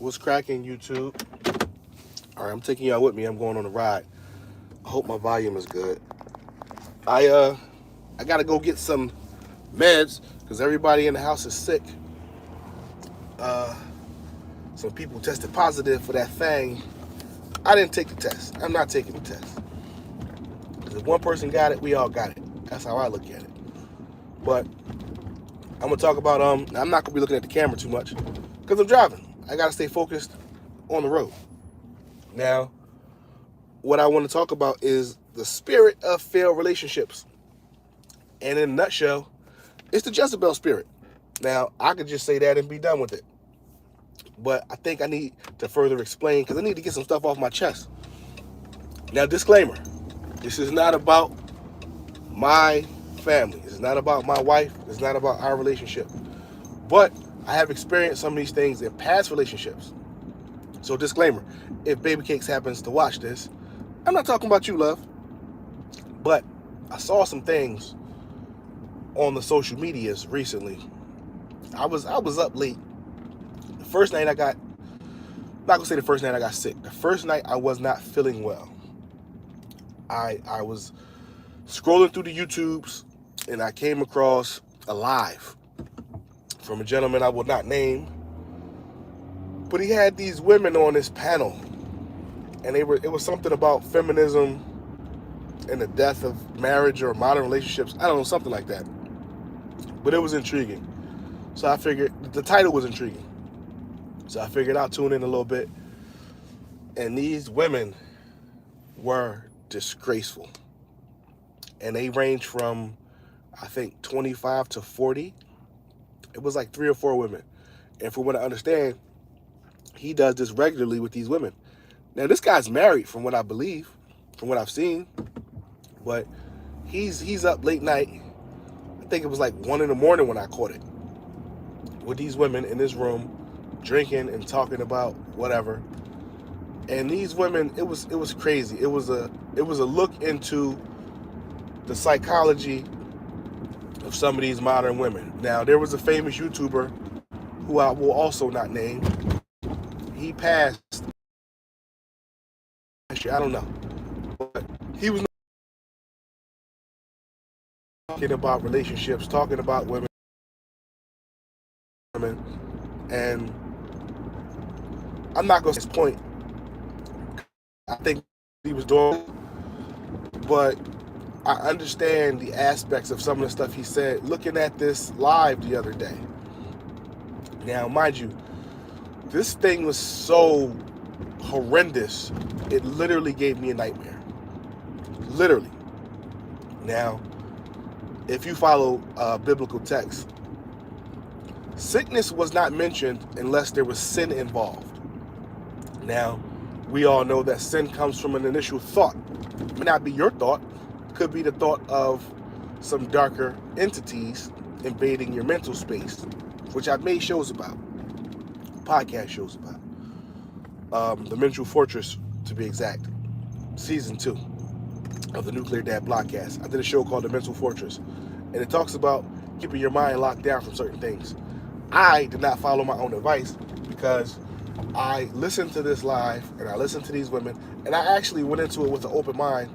What's cracking, YouTube? All right, I'm taking y'all with me. I'm going on a ride. I hope my volume is good. I gotta go get some meds because everybody in the house is sick. Uh, some people tested positive for that thing. I didn't take the test. I'm not taking the test. Because if one person got it, we all got it. That's how I look at it. But I'm gonna talk about I'm not gonna be looking at the camera too much because I'm driving. I gotta stay focused on the road. Now, what I want to talk about is the spirit of failed relationships. And in a nutshell, it's the Jezebel spirit. Now, I could just say that and be done with it. But I think I need to further explain because I need to get some stuff off my chest. Now, disclaimer, this is not about my family. It's not about my wife. It's not about our relationship. But I have experienced some of these things in past relationships. So, disclaimer, if Baby Cakes happens to watch this, I'm not talking about you, love. But I saw some things on the social medias recently. I was up late. The first night I'm not gonna say the first night I got sick. The first night I was not feeling well. I was scrolling through the YouTubes and I came across a live from a gentleman I will not name. But he had these women on this panel. And it was something about feminism and the death of marriage or modern relationships. I don't know, something like that. But it was intriguing. So I figured, the title was intriguing. So I figured I'll tune in a little bit. And these women were disgraceful. And they range from, I think, 25 to 40. It was like 3 or 4 women. And from what I understand, he does this regularly with these women. Now, this guy's married, from what I believe, from what I've seen. But he's up late night. I think it was like 1 in the morning when I caught it. With these women in this room, drinking and talking about whatever. And these women, it was crazy. It was a look into the psychology of some of these modern women. Now, there was a famous YouTuber who I will also not name. He passed. I don't know. But he was talking about relationships, talking about women. And I'm not going to say his point. I think he was doing, but I understand the aspects of some of the stuff he said looking at this live the other day. Now, mind you, this thing was so horrendous, it literally gave me a nightmare. Literally. Now, if you follow biblical text, sickness was not mentioned unless there was sin involved. Now, we all know that sin comes from an initial thought. It may not be your thought. It could be the thought of some darker entities invading your mental space, which I've made shows about, podcast shows about. The Mental Fortress, to be exact, season 2 of the Nucleardad podcast. I did a show called The Mental Fortress, and it talks about keeping your mind locked down from certain things. I did not follow my own advice because I listened to this live and I listened to these women, and I actually went into it with an open mind,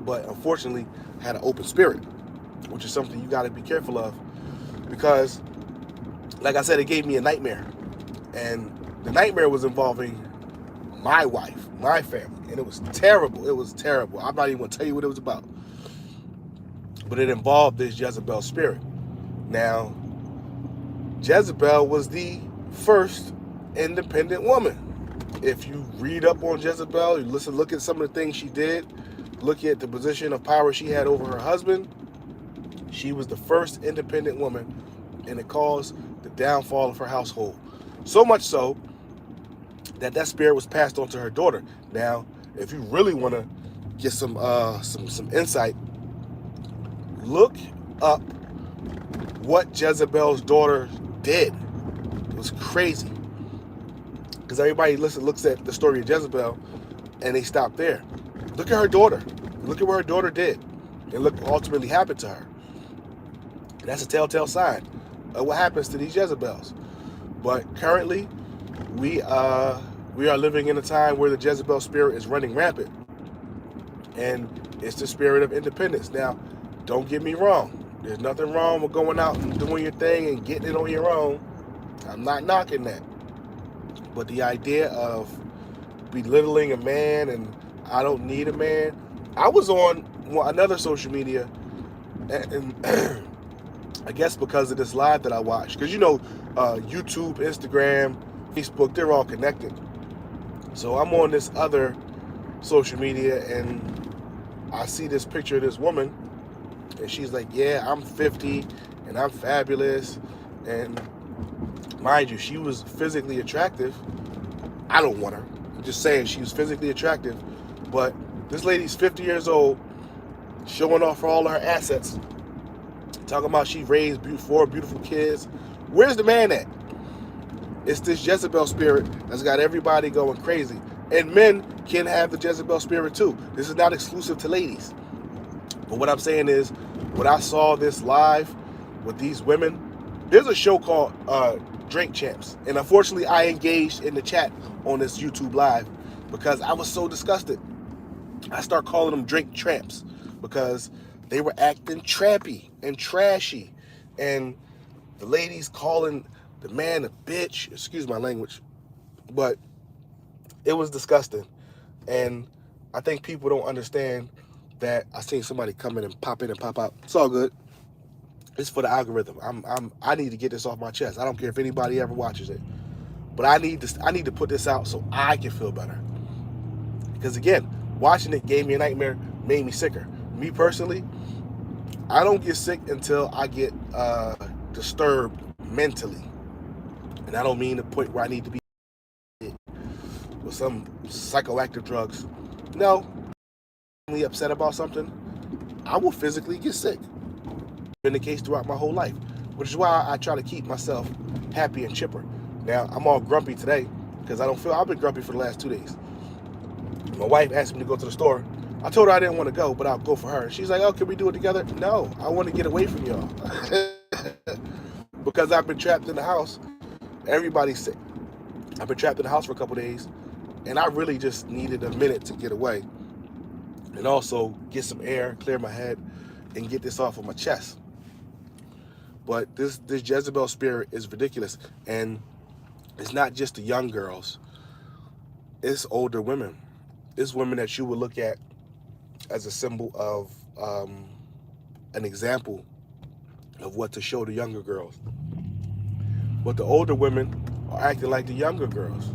but unfortunately had an open spirit, which is something you got to be careful of because, like I said, it gave me a nightmare. And the nightmare was involving my wife, my family, and it was terrible. It was terrible. I'm not even going to tell you what it was about. But it involved this Jezebel spirit. Now, Jezebel was the first independent woman. If you read up on Jezebel, you look at some of the things she did, look at the position of power she had over her husband, she was the first independent woman, and it caused the downfall of her household. So much so that spirit was passed on to her daughter. Now, if you really want to get some insight, look up what Jezebel's daughter did. It was crazy. Because everybody looks at the story of Jezebel and they stop there. Look at her daughter. Look at what her daughter did. And look what ultimately happened to her. And that's a telltale sign of what happens to these Jezebels. But currently, we are living in a time where the Jezebel spirit is running rampant, and it's the spirit of independence. Now, don't get me wrong. There's nothing wrong with going out and doing your thing and getting it on your own. I'm not knocking that. But the idea of belittling a man and I don't need a man. I was on another social media, and I guess because of this live that I watched, because YouTube, Instagram, Facebook, they're all connected. So I'm on this other social media, and I see this picture of this woman, and she's like, yeah, I'm 50 and I'm fabulous. And mind you, she was physically attractive. I don't want her. I'm just saying she was physically attractive. But this lady's 50 years old, showing off all of her assets, talking about she raised 4 beautiful kids. Where's the man at? It's this Jezebel spirit that's got everybody going crazy. And men can have the Jezebel spirit too. This is not exclusive to ladies. But what I'm saying is, when I saw this live with these women, there's a show called Drink Champs. And unfortunately, I engaged in the chat on this YouTube live because I was so disgusted. I start calling them Drink Tramps because they were acting trampy and trashy. And the ladies calling the man a bitch, excuse my language, but it was disgusting. And I think people don't understand that. I seen somebody come in and pop in and pop out. It's all good. It's for the algorithm. I need to get this off my chest. I don't care if anybody ever watches it, but I need to put this out so I can feel better. Because again, watching it gave me a nightmare, made me sicker. Me personally, I don't get sick until I get disturbed mentally. And I don't mean the point where I need to be with some psychoactive drugs. No, I'm really upset about something, I will physically get sick. Been the case throughout my whole life, which is why I try to keep myself happy and chipper. Now, I'm all grumpy today because I've been grumpy for the last 2 days. My wife asked me to go to the store. I told her I didn't want to go, but I'll go for her. She's like, oh, can we do it together? No, I want to get away from y'all. Because I've been trapped in the house. Everybody's sick. I've been trapped in the house for a couple days, and I really just needed a minute to get away and also get some air, clear my head, and get this off of my chest. But this Jezebel spirit is ridiculous, and it's not just the young girls. It's older women. It's women that you would look at as a symbol of an example of what to show the younger girls. But the older women are acting like the younger girls.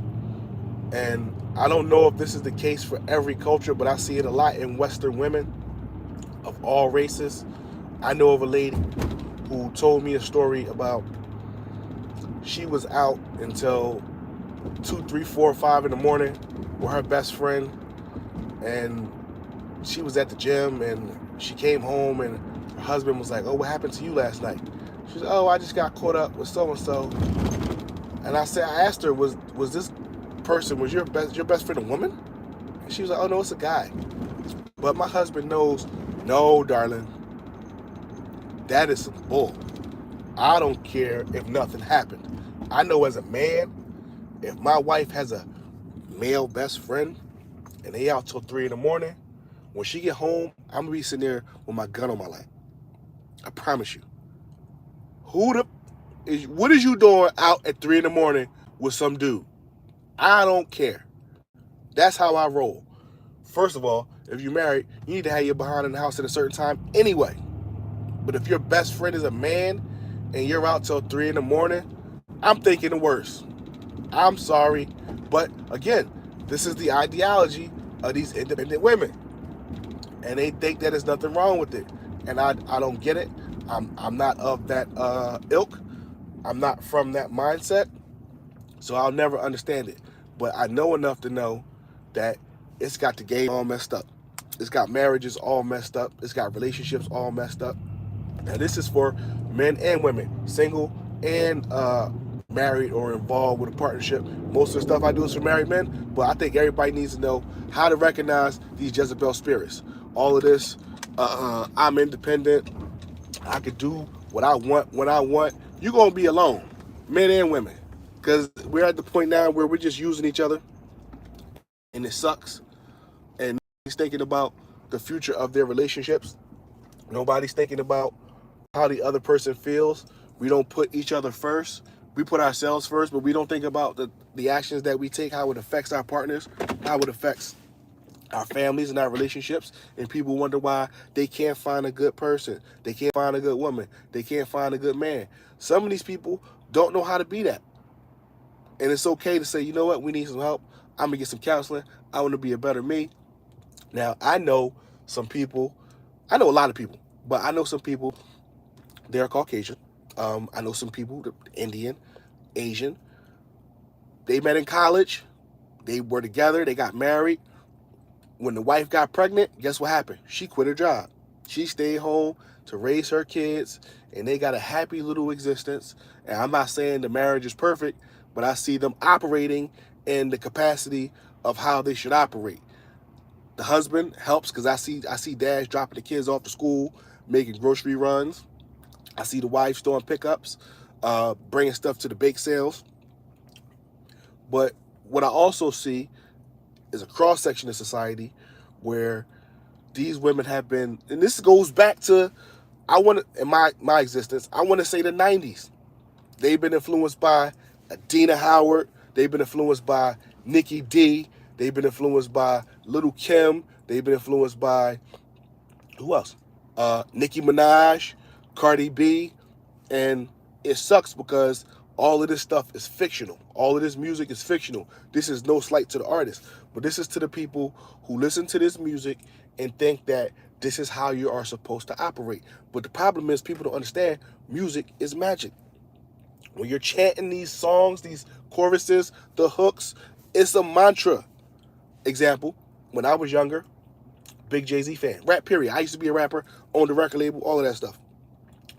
And I don't know if this is the case for every culture, but I see it a lot in Western women of all races. I know of a lady who told me a story about she was out until 2, 3, 4, 5 in the morning with her best friend, and she was at the gym, and she came home, and her husband was like, oh, what happened to you last night? She was, oh, I just got caught up with so-and-so. And I asked her, was this person, was your best friend a woman? And she was like, oh, no, it's a guy. But my husband knows, no, darling, that is some bull. I don't care if nothing happened. I know as a man, if my wife has a male best friend and they out till 3 in the morning, when she get home, I'm gonna be sitting there with my gun on my lap. I promise you. What is you doing out at 3 in the morning with some dude? I don't care. That's how I roll. First of all, if you're married, you need to have your behind in the house at a certain time anyway. But if your best friend is a man and you're out till 3 in the morning, I'm thinking the worst. I'm sorry. But again, this is the ideology of these independent women. And they think that there's nothing wrong with it. And I don't get it. I'm not of that ilk. I'm not from that mindset. So I'll never understand it. But I know enough to know that it's got the game all messed up. It's got marriages all messed up. It's got relationships all messed up. Now this is for men and women, single and married or involved with a partnership. Most of the stuff I do is for married men, but I think everybody needs to know how to recognize these Jezebel spirits. All of this, I'm independent. I could do what I want when I want. You're going to be alone, men and women. Because we're at the point now where we're just using each other, and it sucks. And nobody's thinking about the future of their relationships. Nobody's thinking about how the other person feels. We don't put each other first. We put ourselves first, but we don't think about the actions that we take, how it affects our partners, how it affects our families and our relationships. And people wonder why they can't find a good person. They can't find a good woman. They can't find a good man. Some of these people don't know how to be that. And it's okay to say, you know what, we need some help. I'm going to get some counseling. I want to be a better me. Now, I know some people, I know a lot of people, but I know some people, they're Caucasian. I know some people, Indian, Asian. They met in college. They were together. They got married. When the wife got pregnant, guess what happened? She quit her job. She stayed home to raise her kids, and they got a happy little existence. And I'm not saying the marriage is perfect, but I see them operating in the capacity of how they should operate. The husband helps because I see dads dropping the kids off to school, making grocery runs. I see the wife doing pickups, bringing stuff to the bake sales. But what I also see is a cross-section of society where these women have been, and this goes back to, in my existence, I want to say the 90s. They've been influenced by Adina Howard. They've been influenced by Nikki D. They've been influenced by Little Kim. They've been influenced by, who else? Nicki Minaj, Cardi B. And it sucks because all of this stuff is fictional. All of this music is fictional. This is no slight to the artists, but this is to the people who listen to this music and think that this is how you are supposed to operate. But the problem is people don't understand music is magic. When you're chanting these songs, these choruses, the hooks, it's a mantra. Example, when I was younger, big Jay-Z fan. Rap period. I used to be a rapper, owned a record label, all of that stuff.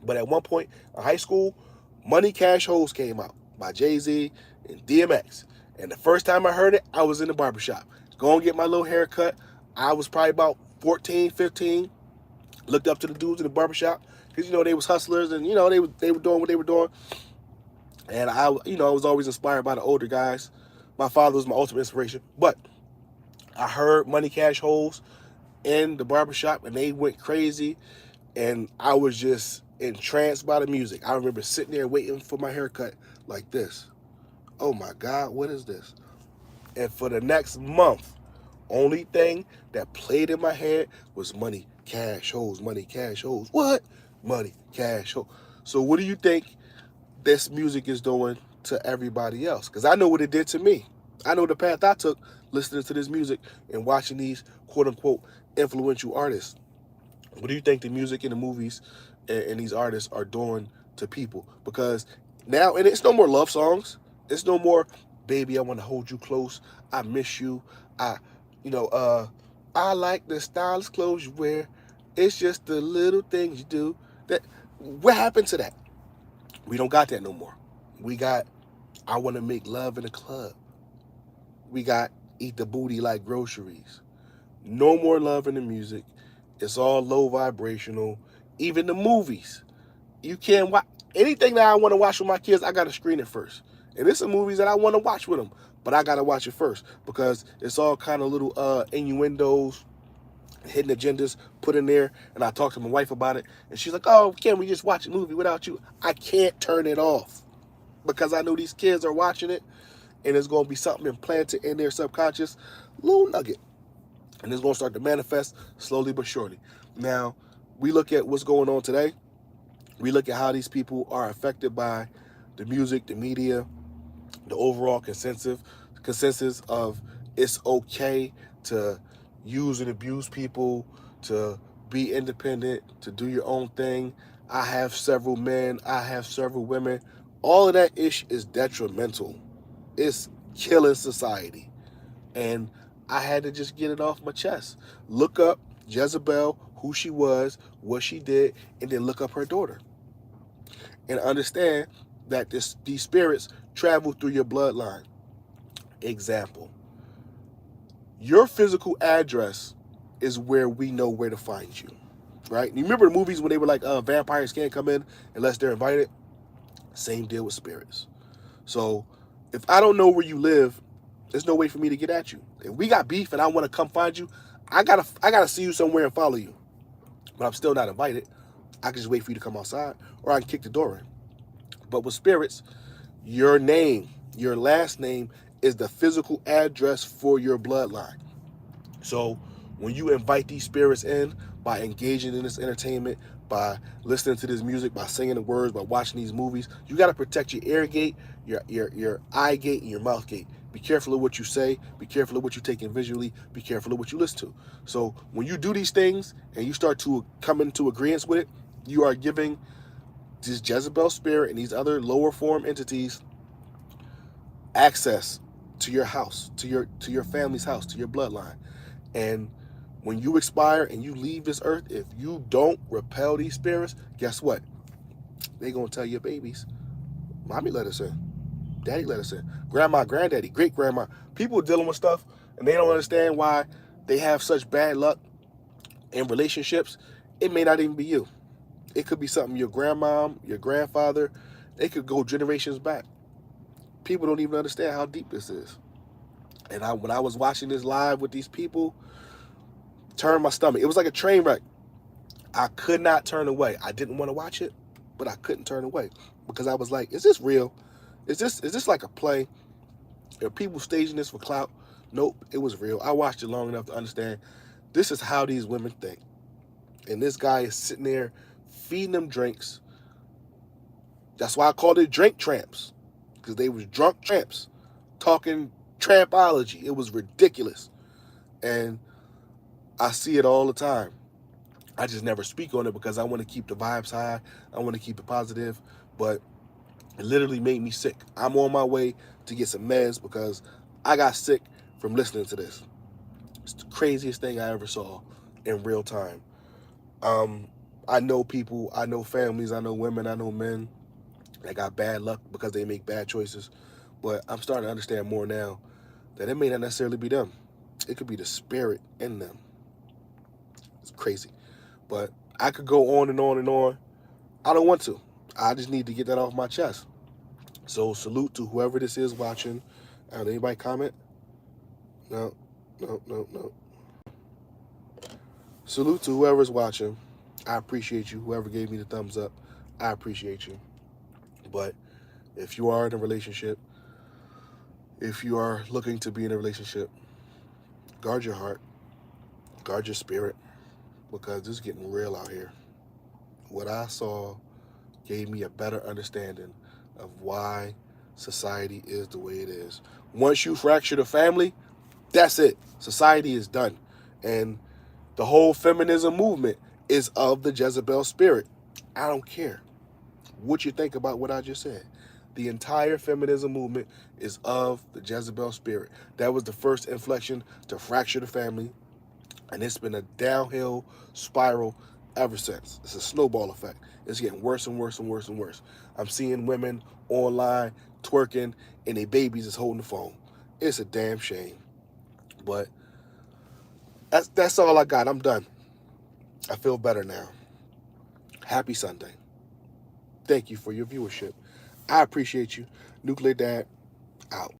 But at one point in high school, Money Cash Hoes came out by Jay-Z and DMX. And the first time I heard it, I was in the barbershop. Go and get my little haircut. I was probably about 14, 15. Looked up to the dudes in the barbershop because, they was hustlers and, they were doing what they were doing. And I was always inspired by the older guys. My father was my ultimate inspiration. But I heard Money Cash Hoes in the barbershop and they went crazy. And I was just entranced by the music. I remember sitting there waiting for my haircut like this. Oh my God, what is this? And for the next month, only thing that played in my head was Money Cash Hoes, Money Cash Hoes. What? Money Cash Hoes. So what do you think this music is doing to everybody else? Because I know what it did to me. I know the path I took listening to this music and watching these quote unquote influential artists. What do you think the music and the movies and these artists are doing to people? Because now, and it's no more love songs. It's no more, baby, I want to hold you close. I miss you. I like the stylish clothes you wear. It's just the little things you do. What happened to that? We don't got that no more. We got, I want to make love in a club. We got, eat the booty like groceries. No more love in the music. It's all low vibrational. Even the movies. You can't watch anything that I want to watch with my kids. I got to screen it first. And there's some movies that I want to watch with them, but I got to watch it first because it's all kind of little innuendos, hidden agendas put in there. And I talked to my wife about it, and she's like, "Oh, can't we just watch a movie without you?" I can't turn it off because I know these kids are watching it, and there's going to be something implanted in their subconscious, little nugget. And it's going to start to manifest slowly but surely. Now, we look at what's going on today. We look at how these people are affected by the music, the media, the overall consensus of it's okay to use and abuse people, to be independent, to do your own thing. I have several men. I have several women. All of that ish is detrimental. It's killing society. And I had to just get it off my chest. Look up Jezebel, who she was, what she did, and then look up her daughter. And understand that these spirits travel through your bloodline. Example. Your physical address is where we know where to find you. Right? You remember the movies when they were like, vampires can't come in unless they're invited? Same deal with spirits. So If I don't know where you live, there's no way for me to get at you. If we got beef and I want to come find you, I gotta see you somewhere and follow you. But I'm still not invited. I can just wait for you to come outside, or I can kick the door in. But with spirits, your name, your last name, is the physical address for your bloodline. So when you invite these spirits in by engaging in this entertainment, by listening to this music, by singing the words, by watching these movies, you got to protect your ear gate, your eye gate, and your mouth gate. Be careful of what you say. Be careful of what you take in visually. Be careful of what you listen to. So when you do these things and you start to come into agreement with it, you are giving this Jezebel spirit and these other lower form entities access to your house, to your family's house, to your bloodline. And when you expire and you leave this earth, if you don't repel these spirits, guess what? They're going to tell your babies, Mommy let us in. Daddy let us in. Grandma, granddaddy, great grandma. People dealing with stuff and they don't understand why they have such bad luck in relationships. It may not even be you. It could be something your grandma, your grandfather, they could go generations back. People don't even understand how deep this is. And when I was watching this live with these people, turned my stomach. It was like a train wreck. I could not turn away. I didn't want to watch it, but I couldn't turn away because I was like, is this real? Is this like a play? Are people staging this for clout? Nope, it was real. I watched it long enough to understand this is how these women think. And this guy is sitting there feeding them drinks. That's why I called it drink tramps, because they was drunk tramps talking trampology. It was ridiculous. And I see it all the time. I just never speak on it because I want to keep the vibes high. I want to keep it positive. But it literally made me sick. I'm on my way to get some meds because I got sick from listening to this. It's the craziest thing I ever saw in real time. I know people, I know families, I know women, I know men that got bad luck because they make bad choices. But I'm starting to understand more now that it may not necessarily be them. It could be the spirit in them. It's crazy. But I could go on and on and on. I don't want to. I just need to get that off my chest. So salute to whoever this is watching. Anybody comment? No, no, no, no. Salute to whoever's watching. I appreciate you. Whoever gave me the thumbs up, I appreciate you. But if you are in a relationship, if you are looking to be in a relationship, guard your heart, guard your spirit, because this is getting real out here. What I saw gave me a better understanding of why society is the way it is. Once you fracture the family, that's it. Society is done. And the whole feminism movement is of the Jezebel spirit. I don't care what you think about what I just said. The entire feminism movement is of the Jezebel spirit. That was the first inflection to fracture the family, and it's been a downhill spiral ever since. It's a snowball effect. It's getting worse and worse and worse and worse. I'm seeing women online twerking and their babies is holding the phone. It's a damn shame. But that's all I got. I'm done. I feel better now. Happy Sunday. Thank you for your viewership. I appreciate you. Nucleardad out.